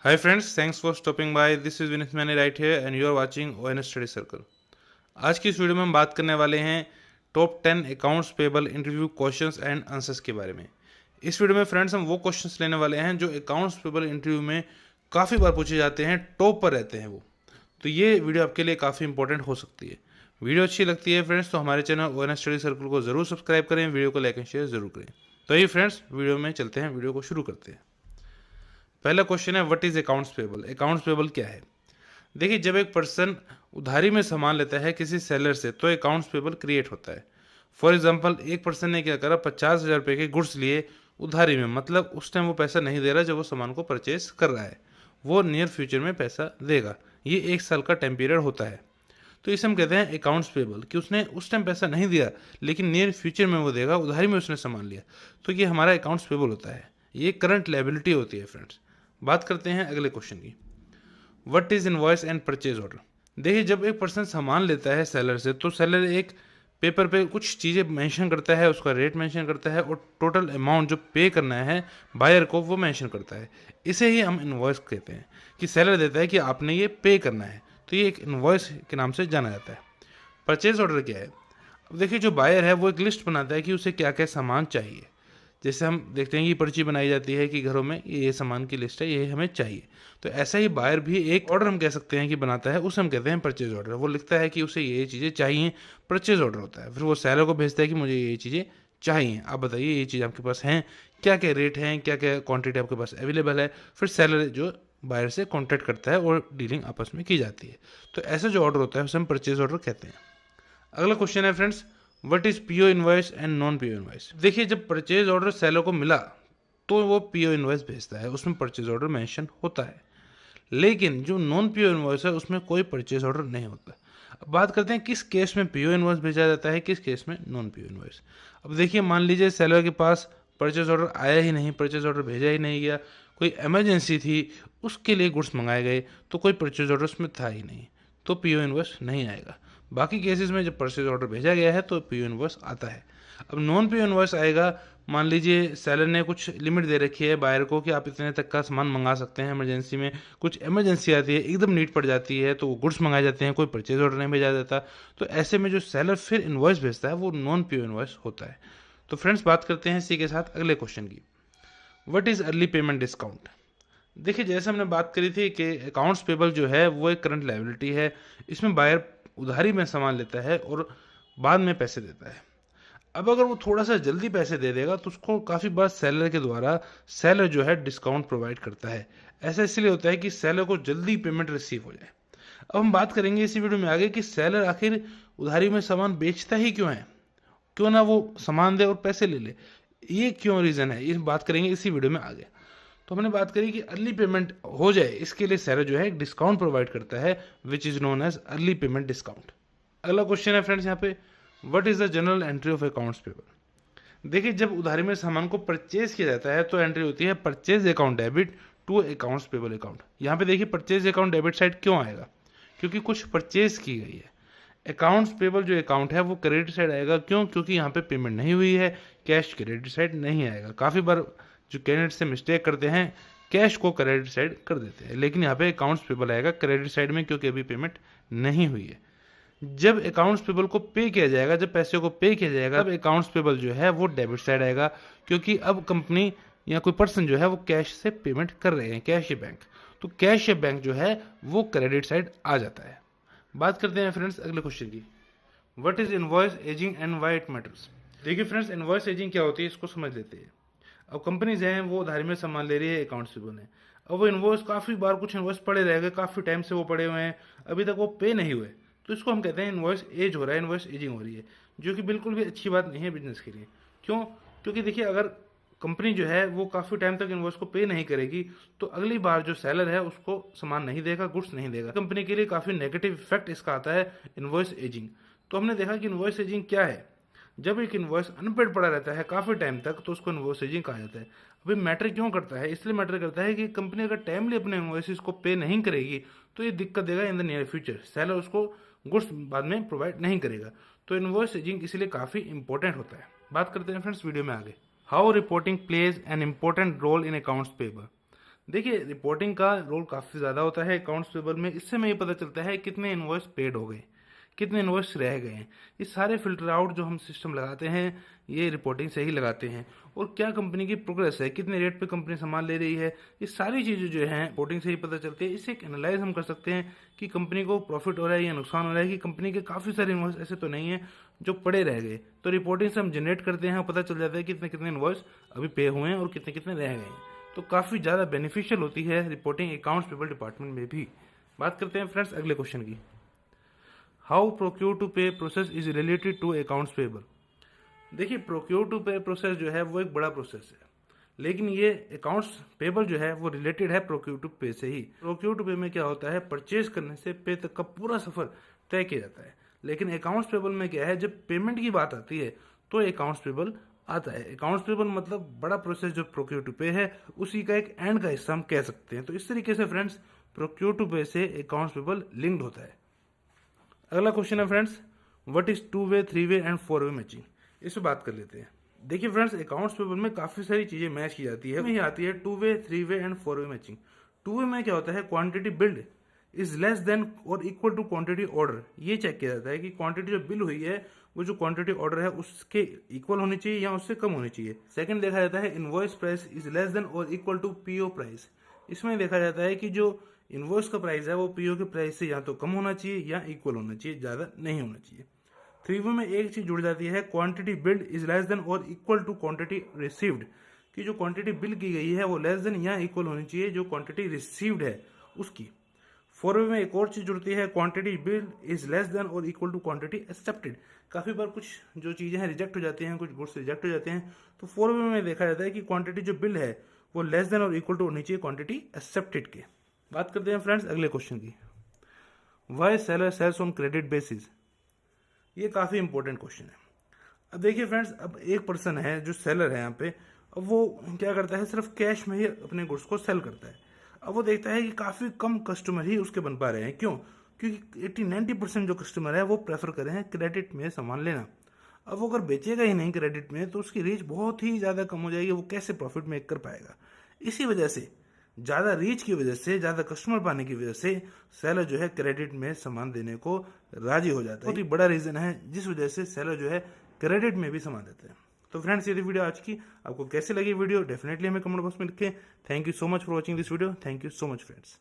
Hi friends, thanks for stopping by. This is Vineet Mani right here and you are watching ONS Study Circle. आज की इस video में हम बात करने वाले हैं top 10 accounts payable interview questions and answers के बारे में। इस वीडियो में फ्रेंड्स हम वो क्वेश्चंस लेने वाले हैं जो अकाउंट्स पेबल इंटरव्यू में काफ़ी बार पूछे जाते हैं, टॉप पर रहते हैं वो। तो ये वीडियो आपके लिए काफ़ी इंपॉर्टेंट हो सकती है। वीडियो अच्छी लगती है फ्रेंड्स तो हमारे चैनल ONS स्टडी सर्कल को ज़रूर सब्सक्राइब करें, वीडियो को लाइक एंड शेयर ज़रूर करें। तो ये फ्रेंड्स वीडियो में चलते हैं, वीडियो को शुरू करते हैं। पहला क्वेश्चन है what is accounts payable. Accounts payable क्या है? देखिए, जब एक पर्सन उधारी में सामान लेता है किसी सेलर से तो अकाउंट्स पेबल क्रिएट होता है। फॉर एग्जांपल, एक पर्सन ने क्या करा, 50,000 रुपये के गुड्स लिए उधारी में, मतलब उस टाइम वो पैसा नहीं दे रहा जब वो सामान को परचेज कर रहा है, वो नियर फ्यूचर में पैसा देगा। ये 1 साल का टाइम पीरियड होता है। तो इसे हम कहते हैं अकाउंट्स पेबल, कि उसने उस टाइम पैसा नहीं दिया लेकिन नियर फ्यूचर में वो देगा, उधारी में उसने सामान लिया, तो ये हमारा अकाउंट्स पेबल होता है। ये करंट लायबिलिटी होती है फ्रेंड्स। बात करते हैं अगले क्वेश्चन की, what is invoice and purchase order. देखिए, जब एक पर्सन सामान लेता है सेलर से तो सेलर एक पेपर पे कुछ चीज़ें मेंशन करता है, उसका रेट मेंशन करता है और टोटल अमाउंट जो पे करना है बायर को वो मेंशन करता है। इसे ही हम इनवॉइस कहते हैं, कि सेलर देता है कि आपने ये पे करना है, तो ये एक इनवॉइस के नाम से जाना जाता है। परचेज ऑर्डर क्या है? अब देखिए, जो बायर है वो एक लिस्ट बनाता है कि उसे क्या क्या सामान चाहिए। जैसे हम देखते हैं कि पर्ची बनाई जाती है कि घरों में ये सामान की लिस्ट है, ये हमें चाहिए। तो ऐसा ही बायर भी एक ऑर्डर हम कह सकते हैं कि बनाता है, उसे हम कहते हैं परचेज ऑर्डर। वो लिखता है कि उसे ये चीज़ें चाहिए, परचेज ऑर्डर होता है। फिर वो सेलर को भेजता है कि मुझे ये चीज़ें चाहिए, आप बताइए ये चीज़ आपके पास हैं, क्या क्या रेट हैं, क्या क्या क्वांटिटी आपके पास अवेलेबल है। फिर सेलर जो बायर से कॉन्टैक्ट करता है और डीलिंग आपस में की जाती है। तो ऐसा जो ऑर्डर होता है उसे हम परचेज ऑर्डर कहते हैं। अगला क्वेश्चन है friends, what is PO invoice and non PO invoice. देखिए, जब परचेज ऑर्डर सेलर को मिला तो वो पीओ इनवॉइस भेजता है, उसमें परचेज ऑर्डर मेंशन होता है। लेकिन जो नॉन पीओ इनवॉइस है उसमें कोई परचेज ऑर्डर नहीं होता। अब बात करते हैं किस केस में पीओ इनवॉइस भेजा जाता है, किस केस में नॉन पीओ इनवॉइस। अब देखिए, मान लीजिए सेलर के पास परचेज ऑर्डर आया ही नहीं, परचेज ऑर्डर भेजा ही नहीं गया, कोई इमरजेंसी थी, उसके लिए गुड्स मंगाए गए, तो कोई परचेज ऑर्डर उसमें था ही नहीं, तो पीओ इनवॉइस नहीं आएगा। बाकी केसेस में जब परचेज ऑर्डर भेजा गया है तो पीओ इनवॉइस आता है। अब नॉन पीओ इनवॉइस आएगा, मान लीजिए सेलर ने कुछ लिमिट दे रखी है बायर को कि आप इतने तक का सामान मंगा सकते हैं, इमरजेंसी में कुछ इमरजेंसी आती है, एकदम नीड पड़ जाती है, तो वो गुड्स मंगाए जाते हैं, कोई परचेज ऑर्डर नहीं भेजा जाता। तो ऐसे में जो सेलर फिर इनवॉइस भेजता है वो नॉन पीओ इनवॉइस होता है। तो फ्रेंड्स, बात करते हैं इसी के साथ अगले क्वेश्चन की, what is early payment discount. देखिए, जैसे हमने बात करी थी कि अकाउंट्स पेबल जो है वो एक करंट लायबिलिटी है। इसमें बायर उधारी में सामान लेता है और बाद में पैसे देता है। अब अगर वो थोड़ा सा जल्दी पैसे दे देगा तो उसको काफ़ी बार सेलर के द्वारा सेलर जो है डिस्काउंट प्रोवाइड करता है। ऐसा इसलिए होता है कि सेलर को जल्दी पेमेंट रिसीव हो जाए। अब हम बात करेंगे इसी वीडियो में आगे कि सेलर आखिर उधारी में सामान बेचता ही क्यों है, क्यों ना वो सामान दे और पैसे ले ले, ये क्यों रीज़न है, ये बात करेंगे इसी वीडियो में आगे। तो हमने बात करी कि अर्ली पेमेंट हो जाए इसके लिए सेलर जो है एक डिस्काउंट प्रोवाइड करता है, which is known as early payment discount. अगला क्वेश्चन है फ्रेंड्स यहाँ पे, what is the general entry of accounts payable. देखिए, जब उधारी में सामान को परचेज किया जाता है तो एंट्री होती है purchase account debit to accounts payable account. यहाँ पे देखिए, परचेज अकाउंट डेबिट साइड क्यों आएगा, क्योंकि कुछ परचेज की गई है। अकाउंट्स पेबल जो अकाउंट है वो क्रेडिट साइड आएगा, क्यों? क्योंकि यहाँ पे पेमेंट नहीं हुई है, कैश क्रेडिट साइड नहीं आएगा। काफ़ी बार जो कैंडिडेट से मिस्टेक करते हैं, कैश को क्रेडिट साइड कर देते हैं, लेकिन यहाँ पे अकाउंट्स पेबल आएगा क्रेडिट साइड में, क्योंकि अभी पेमेंट नहीं हुई है। जब अकाउंट्स पेबल को पे किया जाएगा, जब पैसे को पे किया जाएगा, तब अकाउंट्स पेबल जो है वो डेबिट साइड आएगा, क्योंकि अब कंपनी या कोई पर्सन जो है वो कैश से पेमेंट कर रहे हैं, कैश या बैंक। तो कैश या बैंक जो है वो क्रेडिट साइड आ जाता है। बात करते हैं फ्रेंड्स अगले क्वेश्चन की, what is invoice ageing and why it matters. देखिए फ्रेंड्स, इनवॉइस एजिंग क्या होती है इसको समझ लेते हैं। अब कंपनीज हैं वो उधारी में सामान ले रही है, अकाउंट्स पेबल है। अब वो इनवॉइस काफ़ी बार कुछ इनवॉइस पड़े रह गए, काफ़ी टाइम से वो पड़े हुए हैं, अभी तक वो पे नहीं हुए, तो इसको हम कहते हैं इनवॉइस एज हो रहा है, इनवॉइस एजिंग हो रही है, जो कि बिल्कुल भी अच्छी बात नहीं है बिजनेस के लिए। क्यों? क्योंकि देखिए, अगर कंपनी जो है वो काफ़ी टाइम तक इनवॉइस को पे नहीं करेगी तो अगली बार जो सेलर है उसको सामान नहीं देगा, गुड्स नहीं देगा। कंपनी के लिए काफ़ी नेगेटिव इफेक्ट इसका आता है इनवॉइस एजिंग। तो हमने देखा कि इनवॉइस एजिंग क्या है। जब एक इनवॉइस अनपेड पड़ा रहता है काफ़ी टाइम तक तो उसको इनवॉइस एजिंग कहा जाता है। अभी मैटर क्यों करता है? इसलिए मैटर करता है कि कंपनी अगर टाइमली अपने इनवॉइसेस को पे नहीं करेगी तो ये दिक्कत देगा in the near future, seller उसको गुड्स बाद में प्रोवाइड नहीं करेगा। तो इनवॉइस एजिंग इसलिए काफ़ी इंपॉर्टेंट होता है। बात करते हैं फ्रेंड्स वीडियो में आगे, how reporting plays an important role in accounts payable. देखिए, रिपोर्टिंग का रोल काफ़ी ज़्यादा होता है अकाउंट्स पेबल में। इससे हमें ये पता चलता है कितने इनवॉइस पेड हो गए, कितने इनवॉइस रह गए हैं। ये सारे फिल्टर आउट जो हम सिस्टम लगाते हैं, ये रिपोर्टिंग से ही लगाते हैं। और क्या कंपनी की प्रोग्रेस है, कितने रेट पे कंपनी सामान ले रही है, ये सारी चीज़ें जो हैं रिपोर्टिंग से ही पता चलती है। इससे एक एनालाइज हम कर सकते हैं कि कंपनी को प्रॉफिट हो रहा है या नुकसान हो रहा है, कि कंपनी के काफ़ी सारे इनवॉइस ऐसे तो नहीं है जो पड़े रह गए। तो रिपोर्टिंग से हम जनरेट करते हैं और पता चल जाता है कितने कितने इनवॉइस अभी पे हुए हैं और कितने कितने रह गए हैं। तो काफ़ी ज़्यादा बेनिफिशियल होती है रिपोर्टिंग अकाउंट्स पेबल डिपार्टमेंट में भी। बात करते हैं फ्रेंड्स अगले क्वेश्चन की। How procure to pay process is related to accounts payable. देखिए, प्रोक्योर टू पे प्रोसेस जो है वो एक बड़ा प्रोसेस है, लेकिन ये अकाउंट्स पेबल जो है वो रिलेटेड है प्रोक्योर टू पे से ही। प्रोक्योर टू पे में क्या होता है, परचेज करने से पे तक का पूरा सफर तय किया जाता है। लेकिन अकाउंट्स पेबल में क्या है, जब पेमेंट की बात आती है तो अकाउंट्स पेबल आता है। अकाउंट्स पेबल मतलब बड़ा प्रोसेस जो प्रोक्योर टू पे है, उसी का एक एंड का हिस्सा हम कह सकते हैं। तो इस तरीके से फ्रेंड्स प्रोक्योर टू पे से अकाउंट्स पेबल लिंक्ड होता है। अगला क्वेश्चन है फ्रेंड्स, व्हाट इज 2-वे, 3-वे एंड 4-वे मैचिंग। इस पर बात कर लेते हैं। देखिए फ्रेंड्स, अकाउंट्स पेबल में काफी सारी चीजें मैच की जाती है। ये आती है 2-वे, 3-वे एंड 4-वे मैचिंग। 2-वे में क्या होता है, quantity build is less than और इक्वल टू क्वांटिटी ऑर्डर। ये चेक किया जाता है कि क्वांटिटी जो बिल हुई है वो जो क्वांटिटी ऑर्डर है उसके इक्वल होनी चाहिए या उससे कम होनी चाहिए। सेकंड देखा जाता है invoice price is less than और इक्वल टू पीओ प्राइस। इसमें देखा जाता है कि जो इनवॉइस का प्राइस है वो पीओ के प्राइस से या तो कम होना चाहिए या इक्वल होना चाहिए, ज्यादा नहीं होना चाहिए। 3-वे में एक चीज जुड़ जाती है, quantity build is less than और इक्वल टू क्वांटिटी रिसीव्ड। कि जो क्वांटिटी बिल की गई है वो लेस देन या इक्वल होनी चाहिए जो क्वांटिटी रिसीव्ड है उसकी। 4-वे में एक और चीज जुड़ती है, quantity bill is less than और इक्वल टू क्वांटिटी एक्सेप्टेड। काफी बार कुछ जो चीजें हैं रिजेक्ट हो जाती हैं, कुछ गुड्स रिजेक्ट हो जाते हैं। तो 4-वे में देखा जाता है कि क्वांटिटी जो बिल है वो लेस देन और इक्वल टू होनी चाहिए क्वांटिटी एक्सेप्टेड के। बात करते हैं फ्रेंड्स अगले क्वेश्चन की। Why seller sells on credit basis. ये काफी इंपॉर्टेंट क्वेश्चन है। अब देखिए फ्रेंड्स, अब एक पर्सन है जो सेलर है यहाँ पे, अब वो क्या करता है, सिर्फ कैश में ही अपने गुड्स को सेल करता है। अब वो देखता है कि काफी कम कस्टमर ही उसके बन पा रहे हैं। क्यों? क्योंकि 80-90% जो कस्टमर है वो प्रेफर कर रहे हैं क्रेडिट में सामान लेना। अब वो अगर बेचेगा ही नहीं क्रेडिट में तो उसकी रीच बहुत ही ज्यादा कम हो जाएगी, वो कैसे प्रॉफिट मेक कर पाएगा। इसी वजह से, ज्यादा रीच की वजह से, ज्यादा कस्टमर पाने की वजह से सेलर जो है क्रेडिट में सामान देने को राजी हो जाता है। बहुत ही बड़ा रीजन है जिस वजह से सेलर जो है क्रेडिट में भी सामान देते हैं। तो फ्रेंड्स, ये थी वीडियो आज की। आपको कैसे लगी वीडियो डेफिनेटली हमें कमेंट बॉक्स में लिखें। Thank you so much for watching this video. Thank you so much friends.